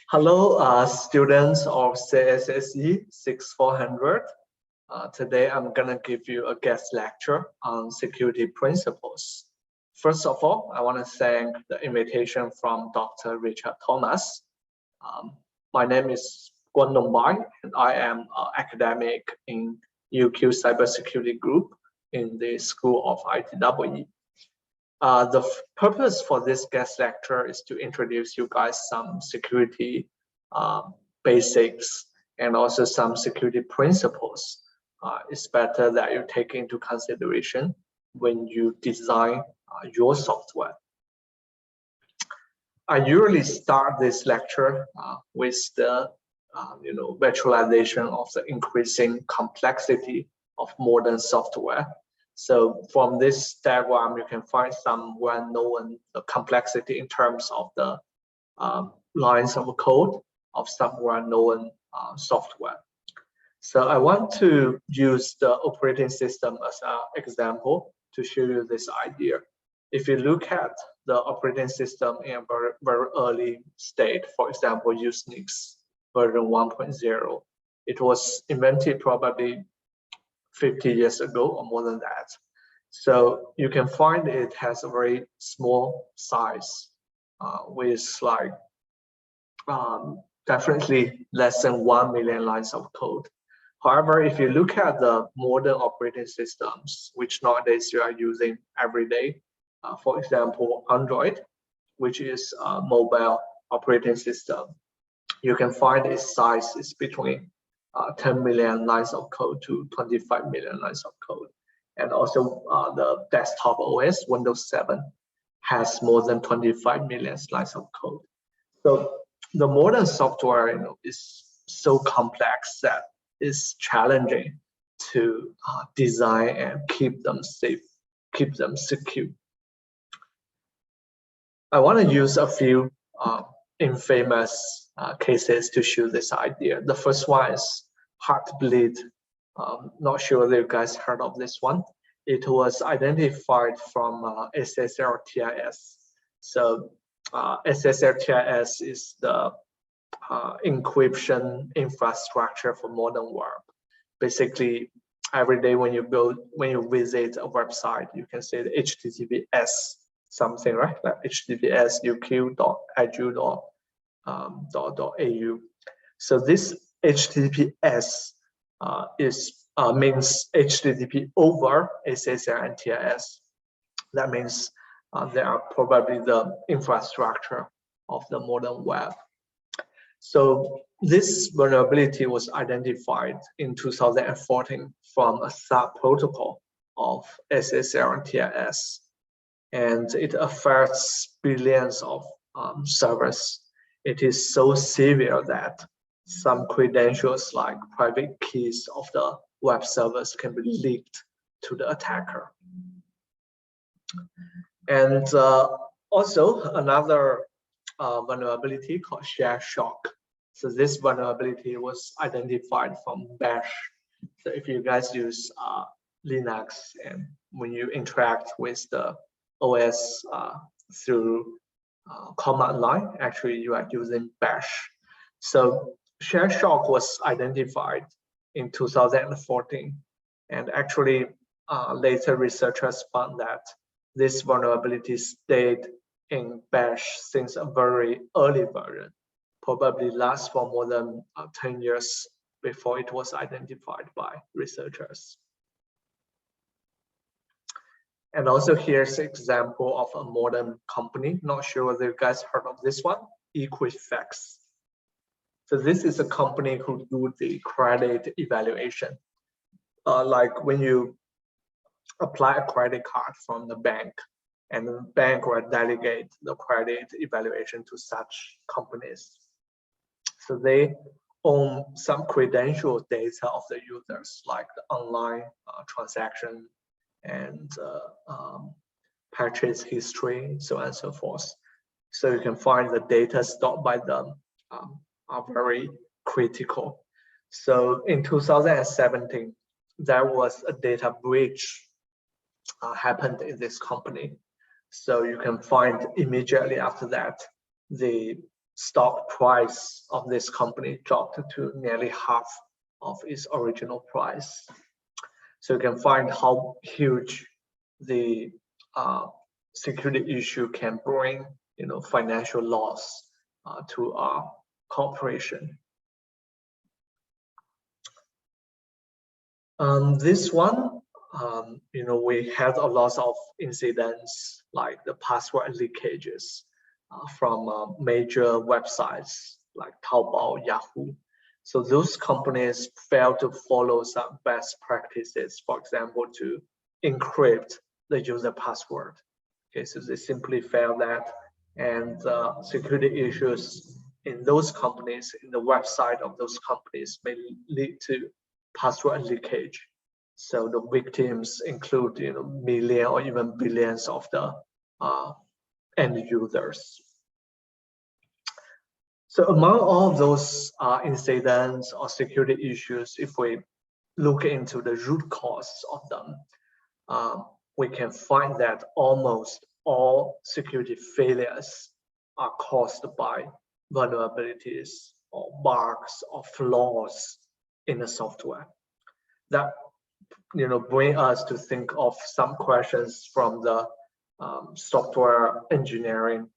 Hello, students of CSSE 6400. Today, I'm going to give you a guest lecture on security principles. First of all, I want to thank the invitation from Dr. Richard Thomas. My name is Guangdong Bai, and I am an academic in UQ Cybersecurity Group in the School of ITWE. The purpose for this guest lecture is to introduce you guys some security basics and also some security principles. It's better that you take into consideration when you design your software. I usually start this lecture with the virtualization of the increasing complexity of modern software. So from this diagram, you can find some well-known complexity in terms of the lines of code of some well-known software. So I want to use the operating system as an example to show you this idea. If you look at the operating system in a very early state, for example, Unix version 1.0, it was invented probably 50 years ago or more than that. So you can find it has a very small size with like definitely less than 1 million lines of code. However, if you look at the modern operating systems, which nowadays you are using every day, for example, Android, which is a mobile operating system, you can find its size is between 10 million lines of code to 25 million lines of code. And also the desktop OS, Windows 7, has more than 25 million lines of code. So the modern software is so complex that it's challenging to design and keep them safe, keep them secure. I want to use a few infamous cases to show this idea. The first one is Heartbleed. Not sure if you guys heard of this one. It was identified from SSL-TIS. So SSL-TIS is the encryption infrastructure for modern web. Basically, every day when you visit a website, you can say the HTTPS something, right? Like HTTPS uq.edu.au. So this HTTPS means HTTP over SSL and TIS. That means they are probably the infrastructure of the modern web. So this vulnerability was identified in 2014 from a sub-protocol of SSL and TIS, and it affects billions of servers. It is so severe that some credentials like private keys of the web servers can be leaked to the attacker. And also another vulnerability called shell shock. So this vulnerability was identified from Bash. So if you guys use Linux and when you interact with the OS through command line, actually you are using Bash. So shell shock was identified in 2014, and actually later researchers found that this vulnerability stayed in Bash since a very early version, probably lasts for more than 10 years before it was identified by researchers. And also here's an example of a modern company. Not sure whether you guys heard of this one, Equifax. So this is a company who do the credit evaluation. Like when you apply a credit card from the bank, and the bank will delegate the credit evaluation to such companies. So they own some credential data of the users, like the online transaction and purchase history, so on and so forth. So you can find the data stored by them are very critical. So in 2017, there was a data breach happened in this company. So you can find immediately after that, the stock price of this company dropped to nearly half of its original price. So you can find how huge the security issue can bring, financial loss to our corporation. This one, we had a lot of incidents like the password leakages from major websites like Taobao, Yahoo. So those companies fail to follow some best practices, for example, to encrypt the user password. Okay, so they simply fail that, and security issues in those companies, in the website of those companies, may lead to password leakage. So the victims include, millions or even billions of the end users. So among all of those incidents or security issues, if we look into the root cause of them, we can find that almost all security failures are caused by vulnerabilities or bugs or flaws in the software. That bring us to think of some questions from the software engineering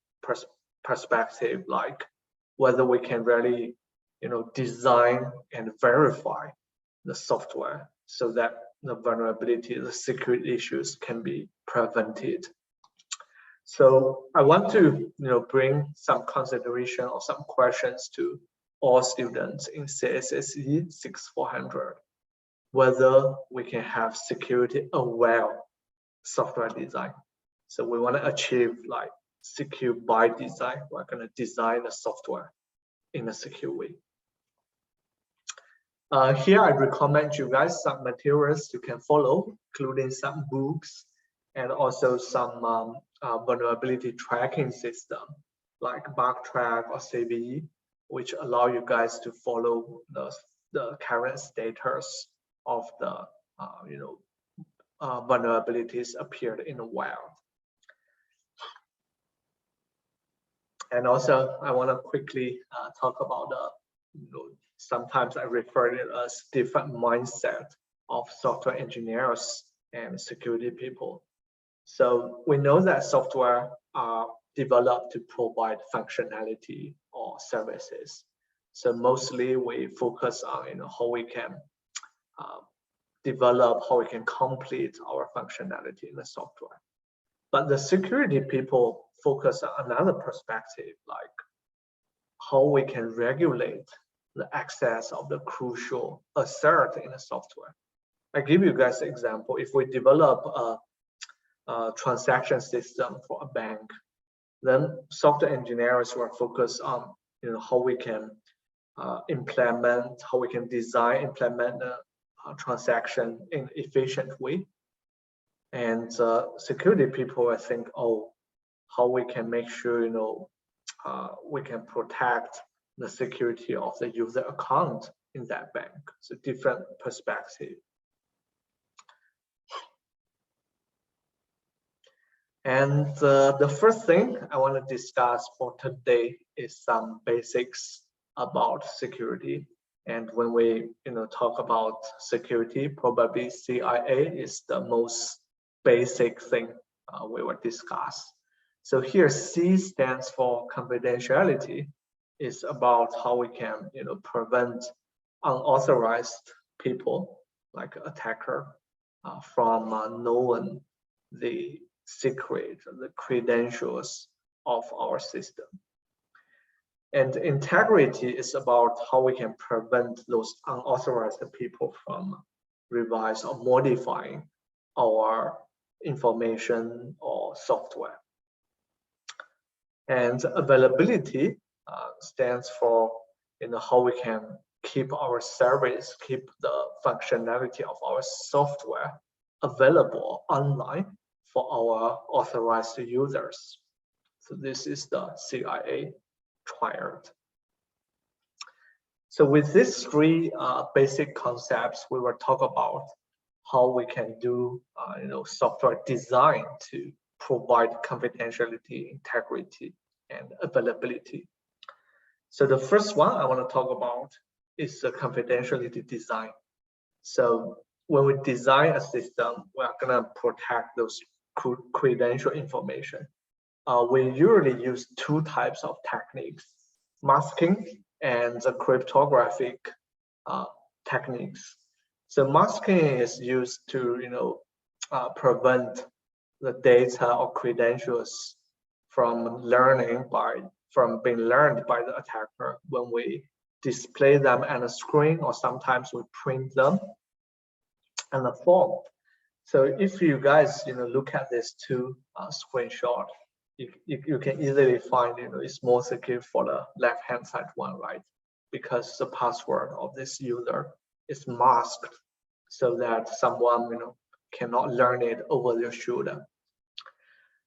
perspective, like whether we can really design and verify the software so that the vulnerability, the security issues can be prevented. So I want to bring some consideration or some questions to all students in CSSE 6400, whether we can have security aware software design. So we want to achieve like secure by design. We're going to design the software in a secure way. Here I recommend you guys some materials you can follow, including some books and also some vulnerability tracking system like Bugtrack or CVE, which allow you guys to follow the current status of the vulnerabilities appeared in the wild. And also, I want to quickly talk about sometimes I refer to it as different mindset of software engineers and security people. So we know that software are developed to provide functionality or services. So mostly we focus on how we can develop, how we can complete our functionality in the software. But the security people focus on another perspective, like how we can regulate the access of the crucial assert in the software. I give you guys an example. If we develop a transaction system for a bank, then software engineers will focus on how we can implement, how we can design, implement a transaction in an efficient way. And security people, I think, how we can make sure we can protect the security of the user account in that bank. So different perspective. And the first thing I want to discuss for today is some basics about security. And when we talk about security, probably CIA is the most basic thing we will discuss. So here C stands for confidentiality. It's about how we can prevent unauthorized people like attacker from knowing the secret, the credentials of our system. And integrity is about how we can prevent those unauthorized people from revise or modifying our information or software. And availability stands for how we can keep our service, keep the functionality of our software available online for our authorized users. So this is the CIA triad. So with these three basic concepts, we will talk about how we can do software design to provide confidentiality, integrity, and availability. So the first one I want to talk about is the confidentiality design. So when we design a system, we are going to protect those credential information. We usually use two types of techniques, masking and the cryptographic techniques. So masking is used to prevent the data or credentials from being learned by the attacker when we display them on a screen, or sometimes we print them on a form. So if you guys look at these two screenshot, you can easily find it's more secure for the left hand side one, right? Because the password of this user is masked so that someone cannot learn it over their shoulder.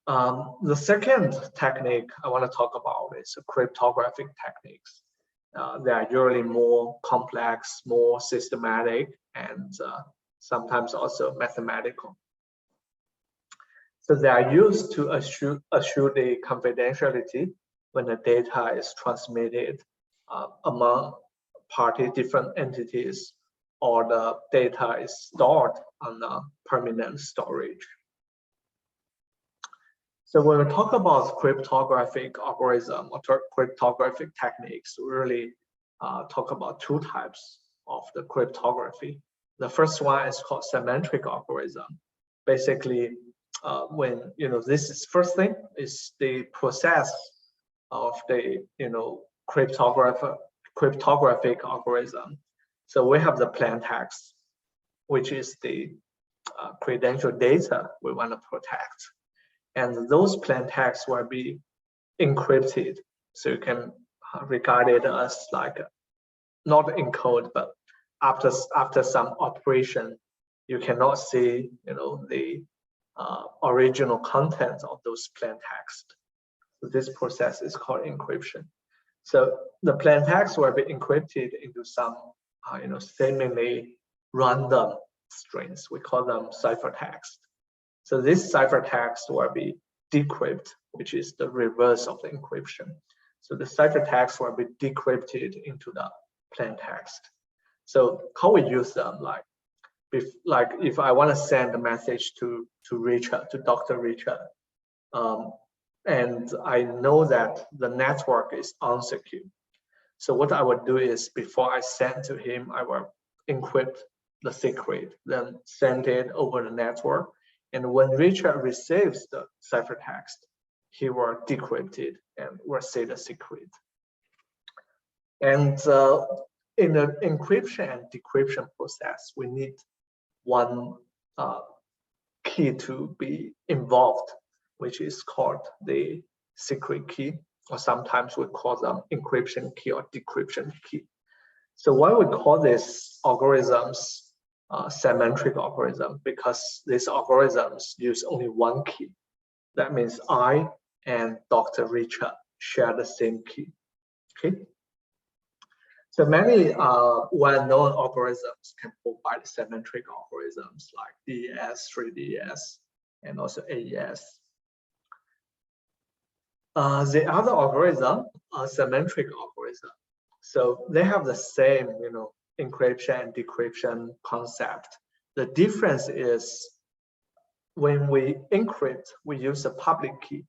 The second technique I want to talk about is cryptographic techniques. They are usually more complex, more systematic, and sometimes also mathematical. So they are used to assure the confidentiality when the data is transmitted among different entities, or the data is stored on a permanent storage. So when we talk about cryptographic algorithm or cryptographic techniques, we really talk about two types of the cryptography. The first one is called symmetric algorithm. Basically, when this is first thing is the process of the cryptographic algorithm. So we have the plain text, which is the credential data we want to protect. And those plain texts will be encrypted. So you can regard it as like not encode, but after some operation, you cannot see the original content of those plain text. So this process is called encryption. So the plain text will be encrypted into some seemingly random strings. We call them ciphertext. So this ciphertext will be decrypted, which is the reverse of the encryption. So the ciphertext will be decrypted into the plain text. So how we use them, like if I want to send a message to Richard, to Dr. Richard, and I know that the network is unsecure. So what I would do is, before I send to him, I will encrypt the secret, then send it over the network. And when Richard receives the ciphertext, he will decrypt it and will see the secret. And in the encryption and decryption process, we need one key to be involved, which is called the secret key, or sometimes we call them encryption key or decryption key. So why we call these algorithms symmetric algorithm? Because these algorithms use only one key. That means I and Dr. Richard share the same key. Okay. So many well-known algorithms can provide symmetric algorithms like DES, 3DES, and also AES. The other algorithm are symmetric algorithm. So they have the same, encryption and decryption concept. The difference is when we encrypt, we use a public key.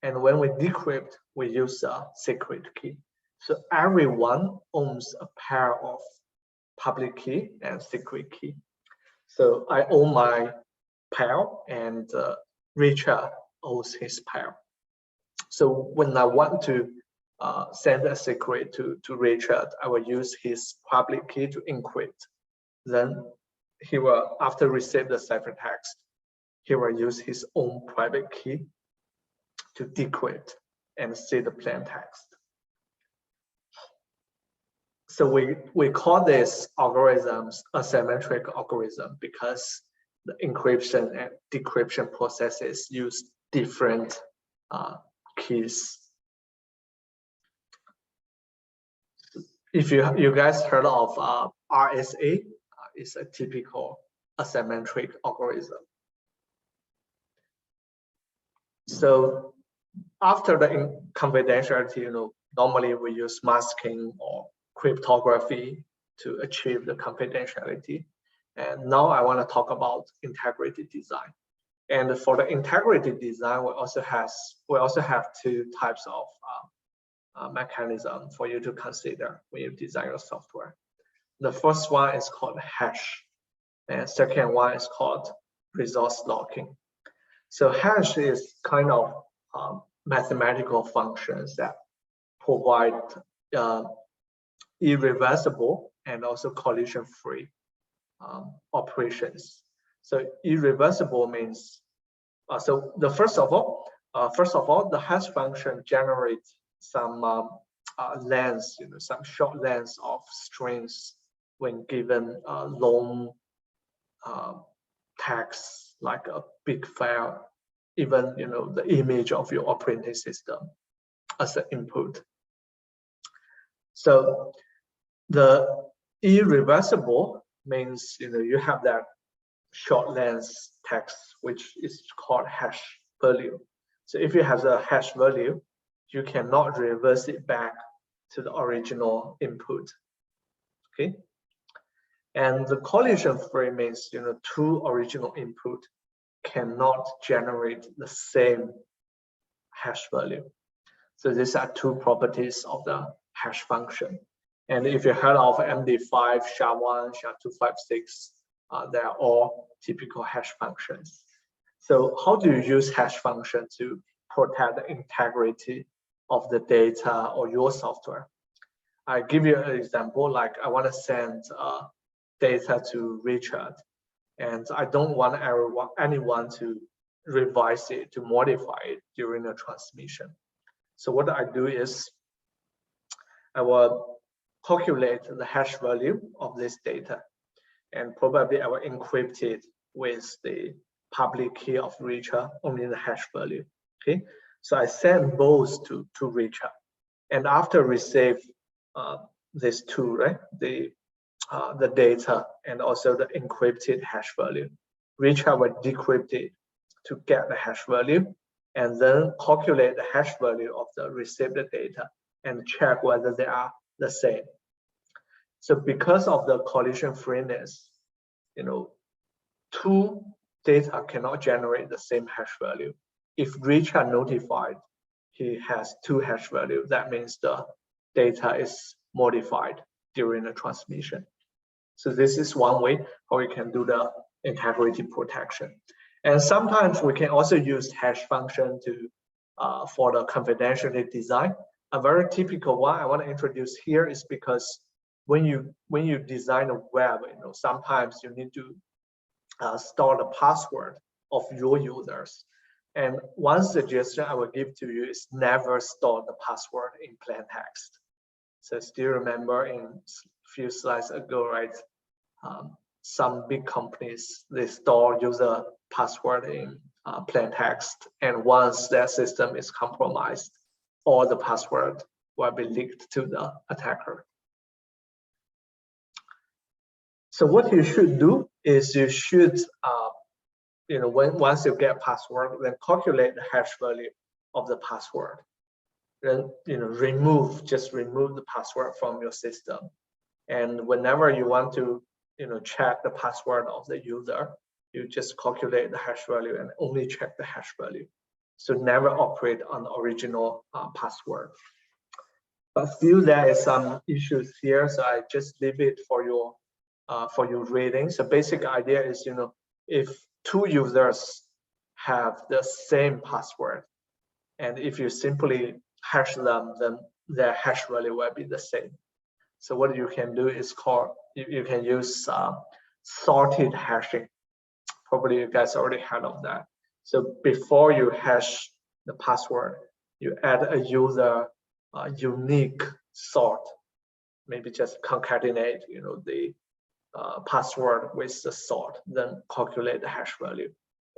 And when we decrypt, we use a secret key. So everyone owns a pair of public key and secret key. So I own my pair, and Richard owns his pair. So when I want to send a secret to Richard, I will use his public key to encrypt. Then he will, after receive the ciphertext, he will use his own private key to decrypt and see the plain text. So we call these algorithms a symmetric algorithm because the encryption and decryption processes use different keys. If you guys heard of RSA, it's a typical asymmetric algorithm. So after the confidentiality, normally we use masking or cryptography to achieve the confidentiality. And now I want to talk about integrity design. And for the integrity design, we also have two types of mechanism for you to consider when you design your software. The first one is called hash, and second one is called resource locking. So hash is kind of mathematical functions that provide irreversible and also collision-free operations. So irreversible means first of all, the hash function generates some lengths, some short lengths of strings when given long text like a big file, even the image of your operating system as an input. So the irreversible means you have that short length text which is called hash value. So if you have the hash value, you cannot reverse it back to the original input. Okay. And the collision free means two original input cannot generate the same hash value. So these are two properties of the hash function. And if you heard of MD5, SHA-1, SHA-256, they are all typical hash functions. So how do you use hash function to protect the integrity of the data or your software? I give you an example, like I want to send data to Richard, and I don't want anyone to revise it, to modify it during the transmission. So what I do is I will calculate the hash value of this data, and probably I will encrypt it with the public key of Richard, only the hash value. Okay, so I send both to Richard, and after receive these two, right, the data and also the encrypted hash value, Richard will decrypt it to get the hash value, and then calculate the hash value of the received data and check whether they are the same. So because of the collision freeness, two data cannot generate the same hash value. If Richard notified he has two hash value, that means the data is modified during the transmission. So this is one way how we can do the integrity protection. And sometimes we can also use hash function to for the confidentiality design. A very typical one I want to introduce here is because when you design a web, sometimes you need to store the password of your users. And one suggestion I will give to you is never store the password in plain text. So still remember in a few slides ago, right? Some big companies, they store user password in plain text, and once their system is compromised, all the password will be leaked to the attacker. So what you should do is you should, once you get password, then calculate the hash value of the password. Then just remove the password from your system. And whenever you want to check the password of the user, you just calculate the hash value and only check the hash value. So never operate on the original password. But still there is some issues here, so I just leave it for your reading. So basic idea is, if two users have the same password, and if you simply hash them, then their hash value will be the same. So what you can do is you can use sorted hashing. Probably you guys already heard of that. So before you hash the password, you add a user unique sort, maybe just concatenate the password with the sort, then calculate the hash value,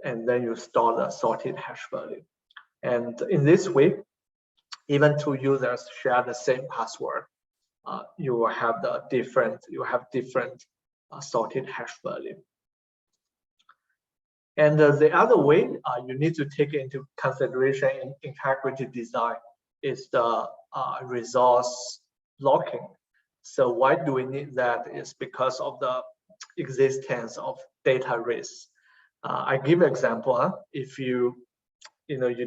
and then you store the sorted hash value. And in this way, even two users share the same password, you will have different sorted hash value. And the other way you need to take into consideration in integrity design is the resource locking. So why do we need that? Is because of the existence of data risk. I give an example. If you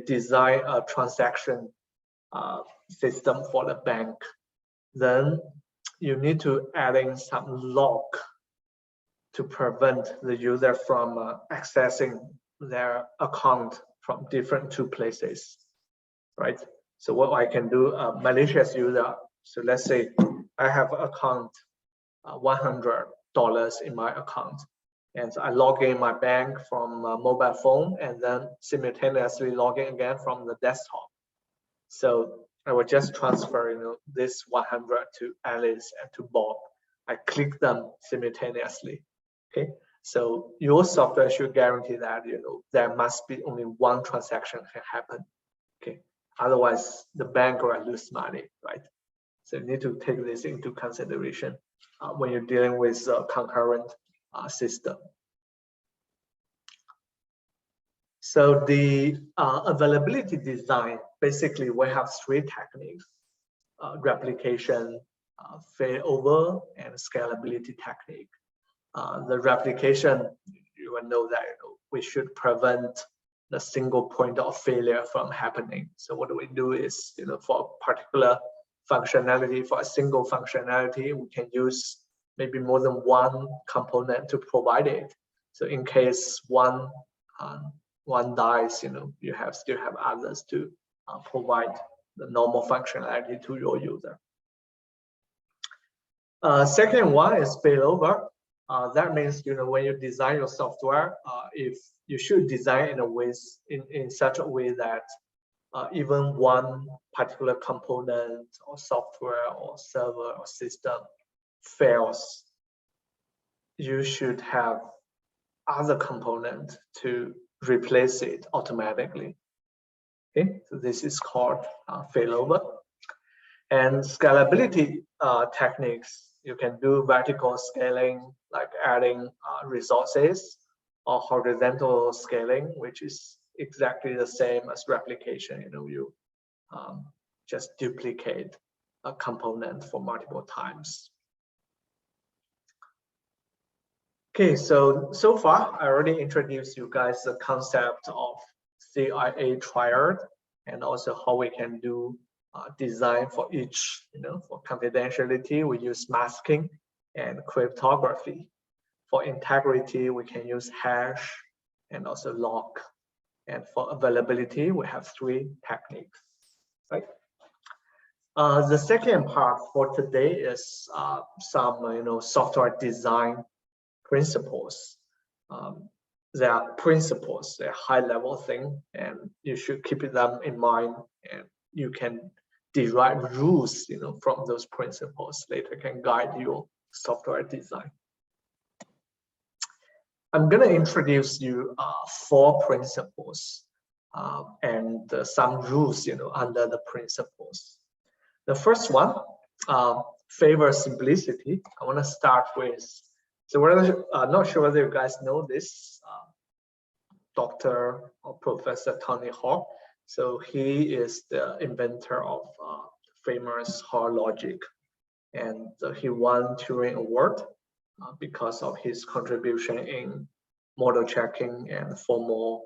design a transaction system for the bank, then you need to add in some lock to prevent the user from accessing their account from different two places, right? So what I can do, a malicious user, so let's say I have account $100 in my account, and I log in my bank from a mobile phone and then simultaneously log in again from the desktop. So I will just transfer this 100 to Alice and to Bob. I click them simultaneously. Okay, so your software should guarantee that there must be only one transaction can happen. Okay, otherwise the bank will lose money, right? So you need to take this into consideration when you're dealing with a concurrent system. So the availability design, basically we have three techniques: replication, failover, and scalability technique. The replication, you will know that we should prevent the single point of failure from happening. So what we do is, for a particular functionality, for a single functionality, we can use maybe more than one component to provide it. So in case one dies, you still have others to provide the normal functionality to your user. Second one is failover. That means when you design your software, if you should design in such a way that even one particular component or software or server or system fails, you should have other component to replace it automatically. Okay, so this is called failover. And scalability techniques, you can do vertical scaling, like adding resources, or horizontal scaling, which is exactly the same as replication. You just duplicate a component for multiple times. Okay, so far I already introduced you guys the concept of CIA triad, and also how we can do design for each. For confidentiality, we use masking and cryptography. For integrity, we can use hash and also lock. And for availability, we have three techniques, right? The second part for today is some software design principles. They are principles, they're high-level thing, and you should keep them in mind, and you can derive rules from those principles later, can guide your software design. I'm going to introduce you 4 principles and some rules under the principles. The first one, favor simplicity. I want to start with, so I'm not sure whether you guys know this, Dr. or Professor Tony Hawk. So he is the inventor of famous Hall logic, and he won Turing Award because of his contribution in model checking and formal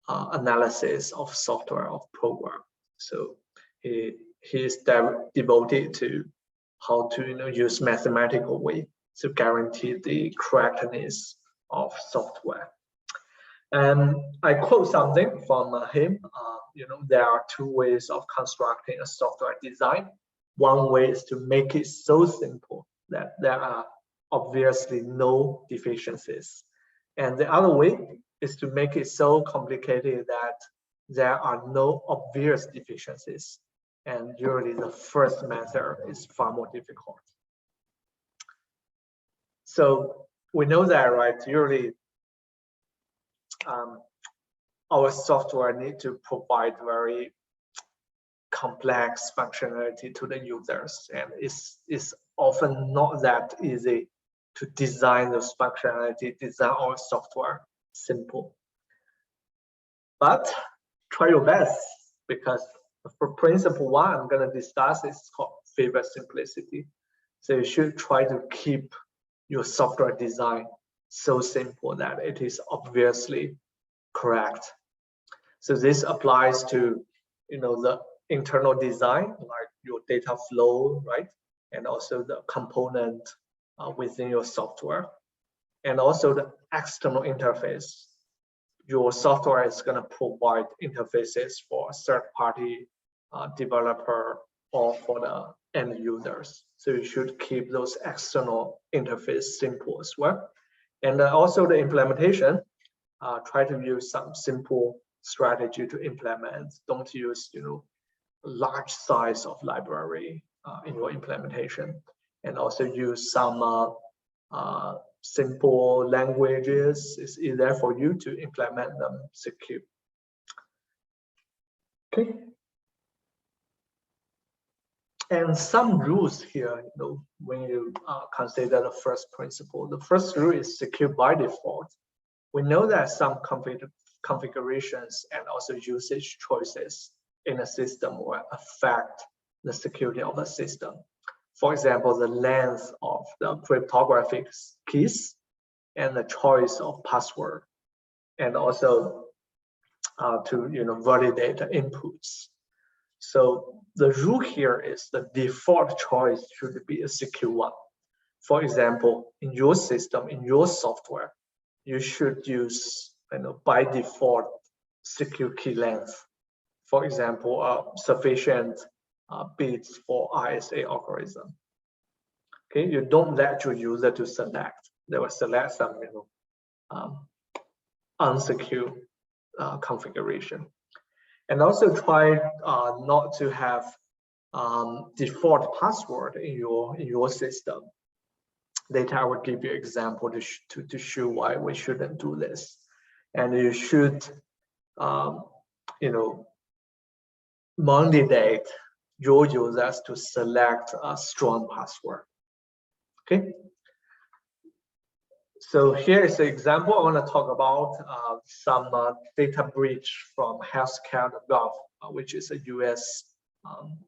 analysis of software of program. So he is devoted to how to use mathematical way to guarantee the correctness of software. And I quote something from him. There are 2 ways of constructing a software design. One way is to make it so simple that there are obviously no deficiencies. And the other way is to make it so complicated that there are no obvious deficiencies. And usually the first method is far more difficult. So we know that, right? Usually our software need to provide very complex functionality to the users, and it's often not that easy to design those functionality, design our software simple. But try your best, because For principle one, I'm going to discuss is called favor simplicity. So you should try to keep your software design so simple that it is obviously correct. So this applies to, the internal design, like your data flow, right? And also the component within your software, and also the external interface. Your software is going to provide interfaces for third-party developer or for the end users. So you should keep those external interface simple as well. And also the implementation, try to use some simple strategy to implement. Don't use, large size of library in your implementation, and also use some simple languages. It's easier for you to implement them secure. Okay. And some rules here, when you consider the first principle. The first rule is secure by default. We know that some configurations and also usage choices in a system will affect the security of the system. For example, the length of the cryptographic keys and the choice of password, and also to validate the inputs. So the rule here is the default choice should be a secure one. For example, in your system, in your software, you should use by default secure key length. For example, sufficient bits for RSA algorithm. Okay, you don't let your user to select. They will select some unsecure configuration. And also try not to have default password in your system. Later I will give you example to show why we shouldn't do this. And you should mandate your users to select a strong password. Okay. So here is an example. I want to talk about some data breach from healthcare.gov, which is a US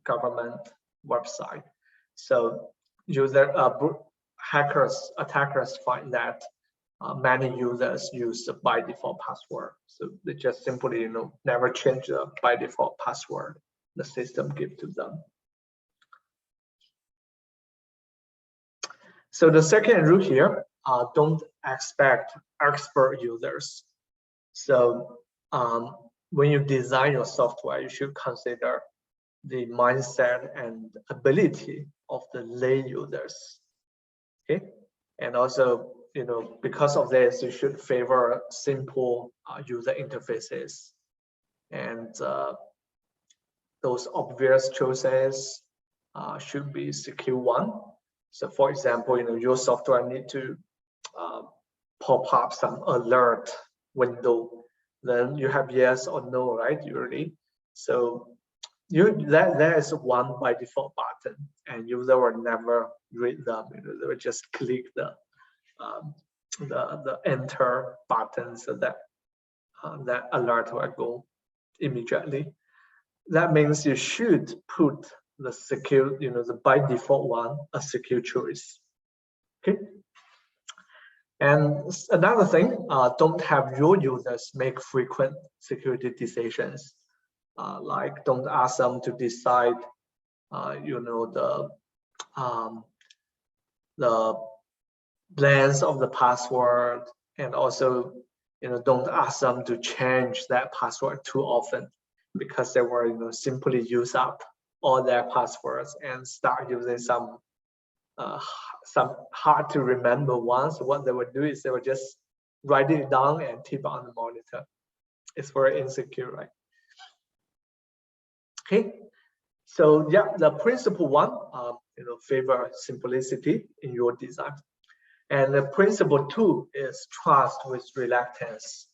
government website. So attackers find that many users use the by default password. So they just simply never change the by default password the system gives to them. So the second rule here, don't expect expert users. So when you design your software, you should consider the mindset and ability of the lay users. Okay, and also because of this, you should favor simple user interfaces, and those obvious choices should be secure one. So for example, your software need to pop up some alert window, then you have yes or no, right? Usually, so there is one by default button, and user will never read them. They will just click the enter button, so that that alert will go immediately. That means you should put the secure, the by default one, a secure choice. Okay. And another thing, don't have your users make frequent security decisions. Like don't ask them to decide, the length of the password, and also, don't ask them to change that password too often, because they will, simply use up all their passwords and start using some hard to remember ones. What they would do is they would just write it down and type on the monitor. It's very insecure, right? Okay, so yeah, the principle one, favor simplicity in your design, and the principle two is trust with reluctance.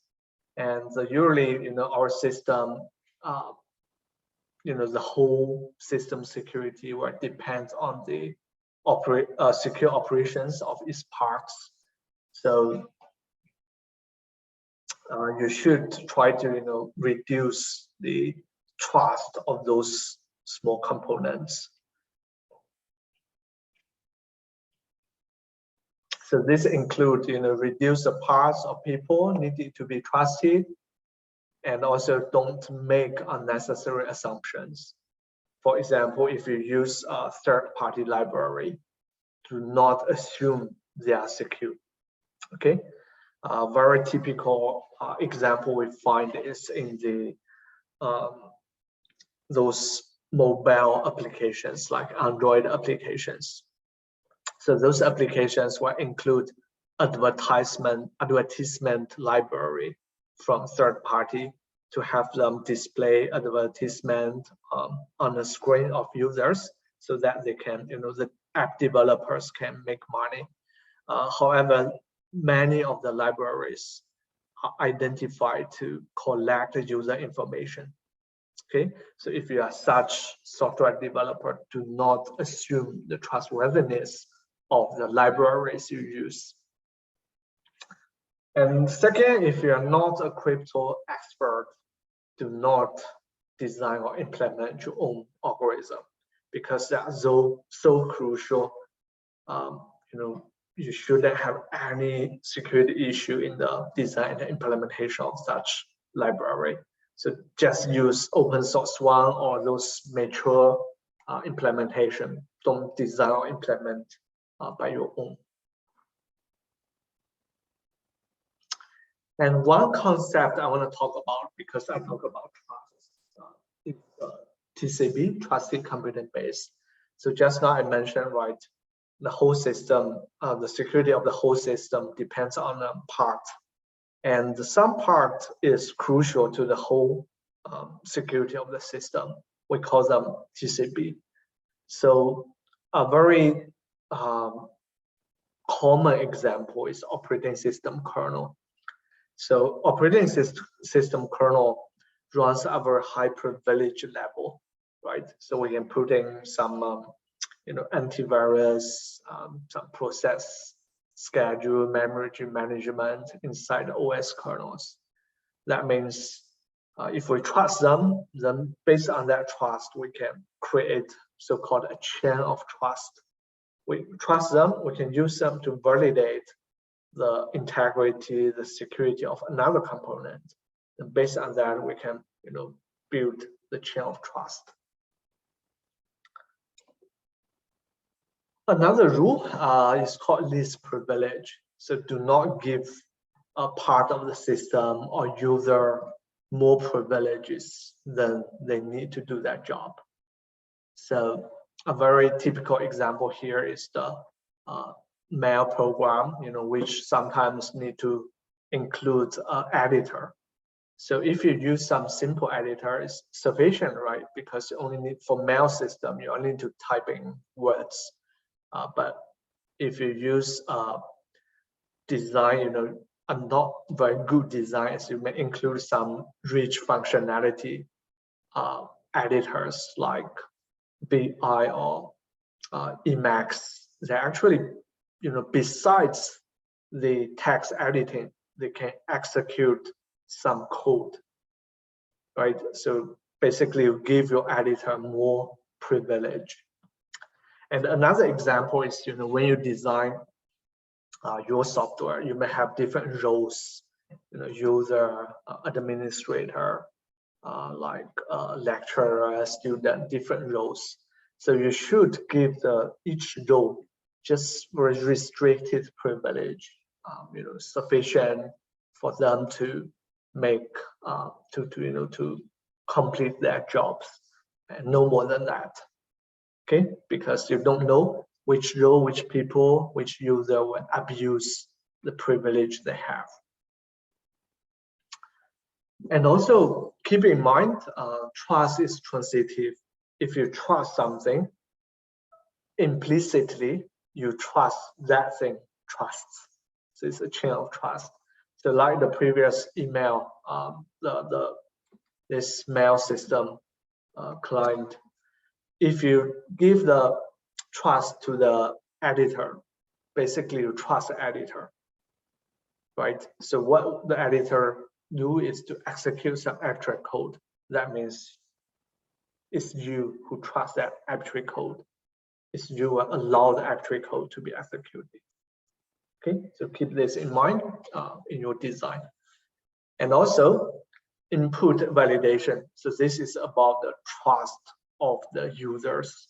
And usually, our system, the whole system security will depend on the secure operations of its parts. So you should try to reduce the trust of those small components. So this includes, reduce the parts of people needed to be trusted, and also don't make unnecessary assumptions. For example, if you use a third-party library, do not assume they are secure. Okay, a very typical example we find is in the those mobile applications like Android applications. So those applications will include advertisement library from third party to have them display advertisement on the screen of users so that they can, the app developers can make money. However, many of the libraries are identified to collect user information. Okay, so if you are such software developer, do not assume the trustworthiness of the libraries you use. And second, if you are not a crypto expert, do not design or implement your own algorithm, because that's so crucial. You shouldn't have any security issue in the design and implementation of such library. So just use open source one or those mature implementation. Don't design or implement by your own. And one concept I want to talk about, because I talk about trust, is TCB, Trusted Computing Base. So just now I mentioned, right, the whole system, the security of the whole system depends on a part. And some part is crucial to the whole security of the system. We call them TCB. So a very common example is operating system kernel. So operating system kernel runs at a high privilege level, right? So we can put in some antivirus, some process schedule, memory management inside the OS kernels. That means if we trust them, then based on that trust, we can create so-called a chain of trust. We trust them, we can use them to validate the integrity, the security of another component. And based on that, we can build the chain of trust. Another rule is called least privilege. So do not give a part of the system or user more privileges than they need to do that job. So a very typical example here is the mail program, which sometimes need to include an editor. So if you use some simple editor, it's sufficient, right? Because you only need, for mail system, you only need to type in words. But if you use design, a not very good designs, you may include some rich functionality editors like BI or Emacs. They actually, besides the text editing, they can execute some code, right? So basically, you give your editor more privilege. And another example is, when you design your software, you may have different roles, user, administrator, like lecturer, student, different roles. So you should give each role just very restricted privilege, sufficient for them to make to complete their jobs, and no more than that. Okay, because you don't know which role, which people, which user will abuse the privilege they have. And also keep in mind, trust is transitive. If you trust something, implicitly you trust that thing trusts. So it's a chain of trust. So like the previous email, this mail system client, if you give the trust to the editor, basically you trust the editor, right? So what the editor do is to execute some extra code. That means it's you who trust that arbitrary code. It's you who allow the arbitrary code to be executed. Okay, so keep this in mind in your design. And also input validation. So this is about the trust of the users.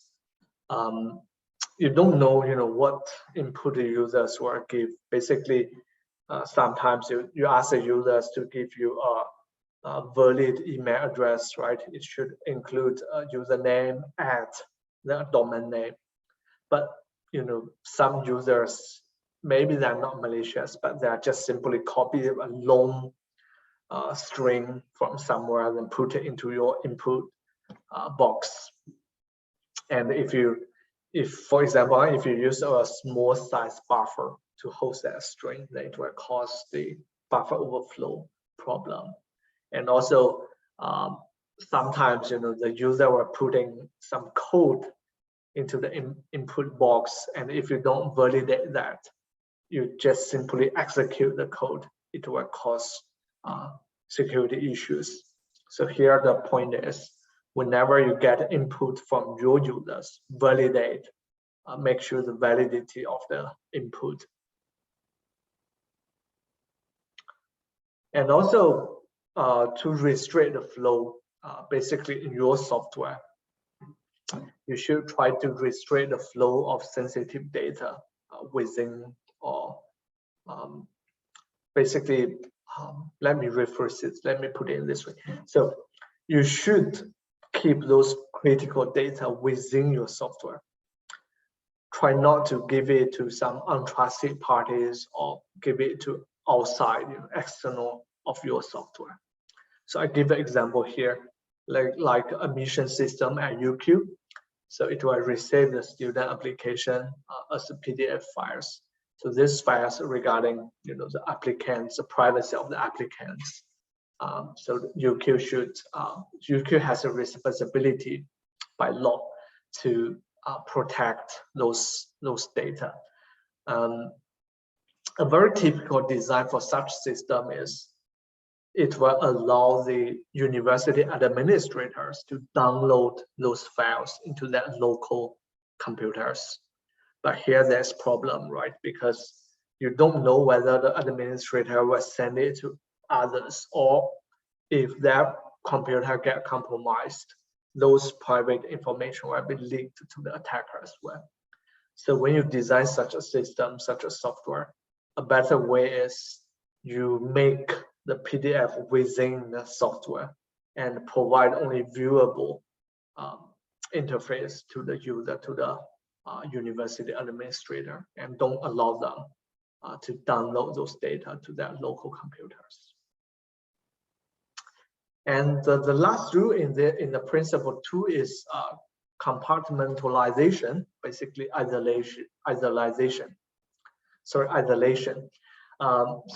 You don't know, what input the users will give. Basically, sometimes you ask the users to give you a valid email address, right? It should include a username at the domain name. But some users, maybe they're not malicious, but they're just simply copy a long string from somewhere and put it into your input box. And if for example, if you use a small size buffer to host that string, then it will cause the buffer overflow problem. And also sometimes the user will putting some code into the input box, and if you don't validate that, you just simply execute the code, it will cause security issues. So here the point is, whenever you get input from your users, validate, make sure the validity of the input. And also to restrict the flow, basically in your software, you should try to restrict the flow of sensitive data within, or basically, let me rephrase it, let me put it in this way. So you should keep those critical data within your software. Try not to give it to some untrusted parties or give it to outside, external of your software. So I give an example here, like a mission system at UQ. So it will receive the student application as a PDF files. So these files regarding the applicants, the privacy of the applicants. So UQ has a responsibility by law to protect those data. A very typical design for such system is it will allow the university administrators to download those files into their local computers. But here there's a problem, right? Because you don't know whether the administrator will send it to others, or if their computer get compromised, those private information will be leaked to the attacker as well. So when you design such a system, such a software, a better way is you make the PDF within the software and provide only viewable interface to the user, to the university administrator, and don't allow them to download those data to their local computers. And the last rule in the principle 2 is compartmentalization, basically isolation. So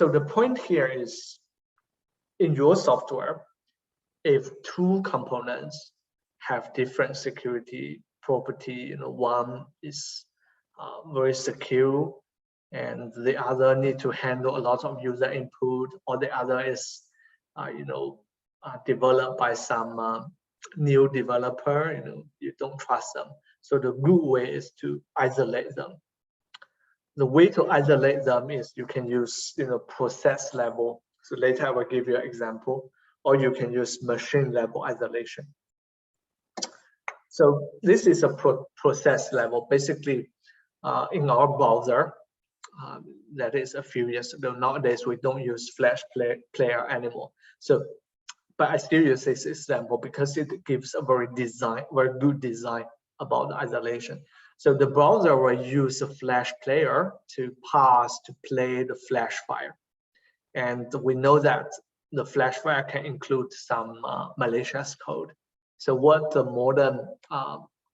the point here is, in your software, if two components have different security property, one is very secure and the other need to handle a lot of user input, or the other is developed by some new developer, you don't trust them. So the good way is to isolate them. The way to isolate them is you can use process level. So later I will give you an example, or you can use machine level isolation. So this is a process level. Basically, in our browser, that is a few years ago. Nowadays we don't use Flash player anymore. So, but I still use this example because it gives a very good design about the isolation. So the browser will use a Flash player to play the Flash file. And we know that the Flash file can include some malicious code. So what the modern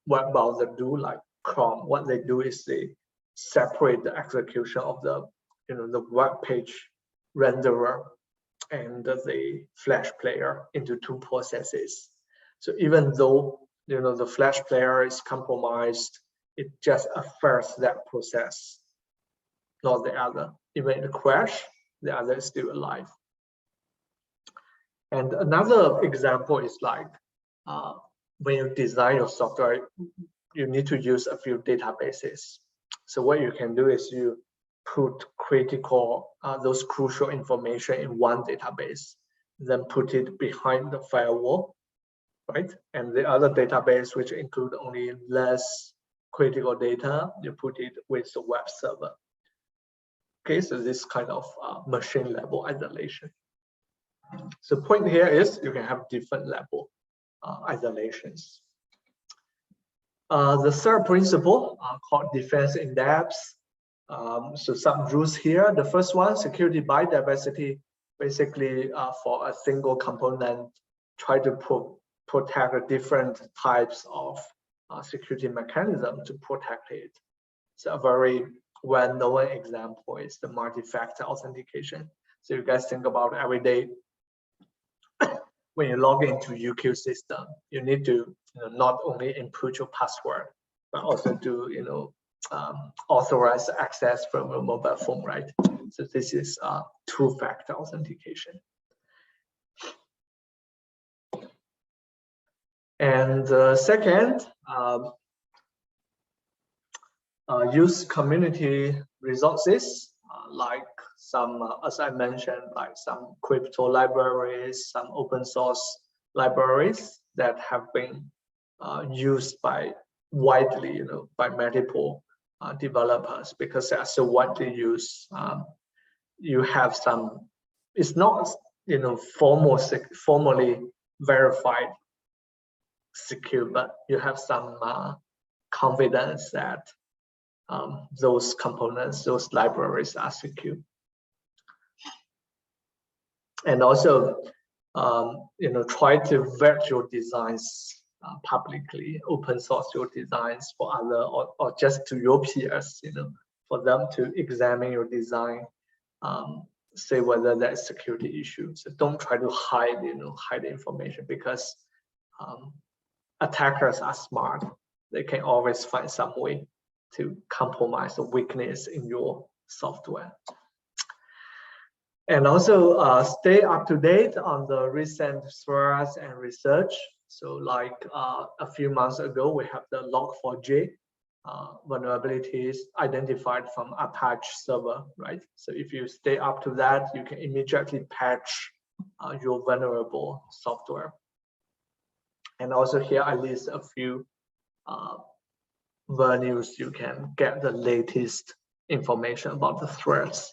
web browser do, like Chrome, what they do is they separate the execution of the web page renderer and the Flash player into two processes. So even though the Flash player is compromised, it just affects that process, not the other. Even in a crash, the other is still alive. And another example is like when you design your software, you need to use a few databases. So what you can do is you put critical, those crucial information in one database, then put it behind the firewall, right? And the other database, which include only less critical data, you put it with the web server. Okay, so this kind of machine level isolation. So point here is you can have different level isolations. The third principle called defense in depth. So some rules here. The first one, security by diversity, basically for a single component, try to protect different types of security mechanism to protect it. So a very well-known example is the multi-factor authentication. So you guys think about every day when you log into UQ system, you need to not only input your password, but also do authorize access from your mobile phone, right? So this is two-factor authentication. And second, use community resources like some, as I mentioned, like some crypto libraries, some open source libraries that have been used by widely, by multiple developers, because they are so widely used. You have some, it's not, formally verified secure, but you have some confidence that those components, those libraries are secure. And also, try to vet your designs publicly, open source your designs for other, or just to your peers, for them to examine your design, say whether there's security issues. So don't try to hide, hide information, because attackers are smart. They can always find some way to compromise the weakness in your software. And also stay up to date on the recent threats and research. So like a few months ago, we have the Log4j vulnerabilities identified from Apache server, right? So if you stay up to that, you can immediately patch your vulnerable software. And also here I list a few venues you can get the latest information about the threats.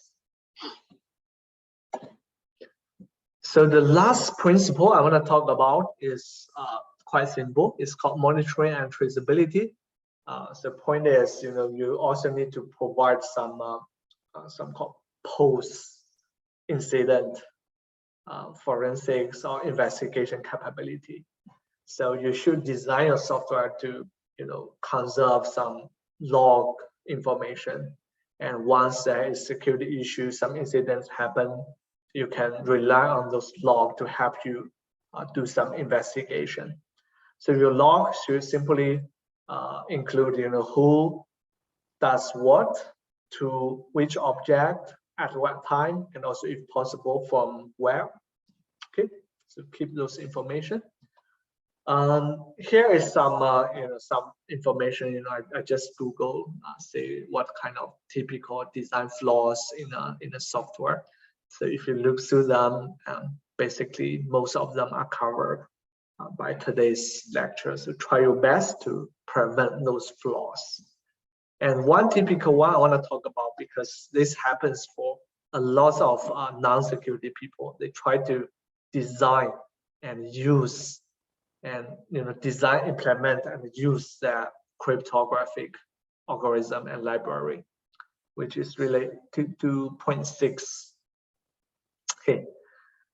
So the last principle I want to talk about is quite simple. It's called monitoring and traceability. So the point is, you also need to provide some called post-incident forensics or investigation capability. So you should design your software to, conserve some log information. And once there is security issues, some incidents happen, you can rely on those logs to help you do some investigation. So your log should simply include, who does what to which object at what time, and also, if possible, from where. Okay, so keep those information. Here is some, some information. I just Google, say what kind of typical design flaws in a software. So if you look through them, basically most of them are covered by today's lecture. So try your best to prevent those flaws. And one typical one I want to talk about, because this happens for a lot of non-security people. They try to design and use and design, implement, and use that cryptographic algorithm and library, which is related to 0.6. Okay,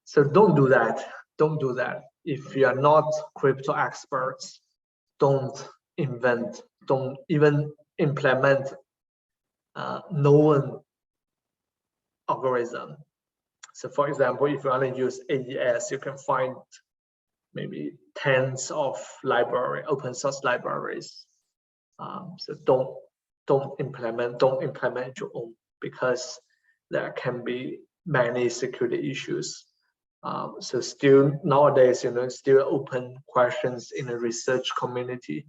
so don't do that. Don't do that. If you are not crypto experts, don't invent, don't even implement known algorithm. So for example, if you want to use EECS, you can find maybe tens of open source libraries. So don't implement your own, because there can be many security issues So still nowadays, still open questions in the research community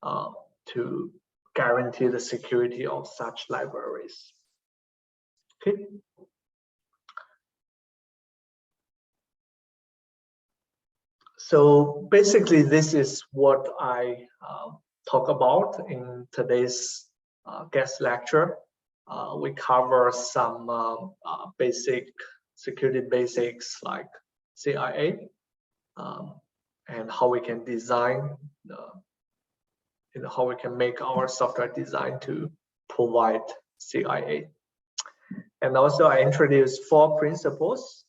to guarantee the security of such libraries. Okay. So basically, this is what I talk about in today's guest lecture. We cover some basic security basics like CIA and how we can design, how we can make our software design to provide CIA. And also I introduced 4 principles,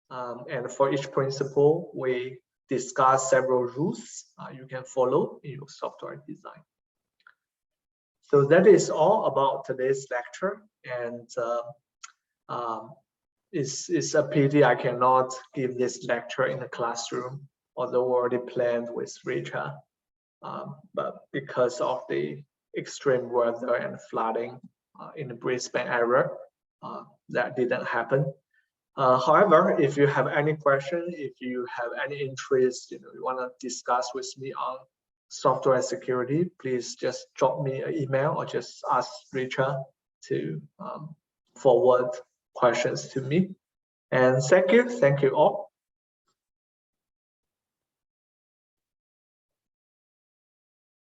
and for each principle, we discuss several rules you can follow in your software design. So that is all about today's lecture, and it's a pity I cannot give this lecture in the classroom, although we already planned with Richard, but because of the extreme weather and flooding in the Brisbane area, that didn't happen. However, if you have any question, if you have any interest, you want to discuss with me on software security, please just drop me an email or just ask Richard to forward questions to me. And thank you all.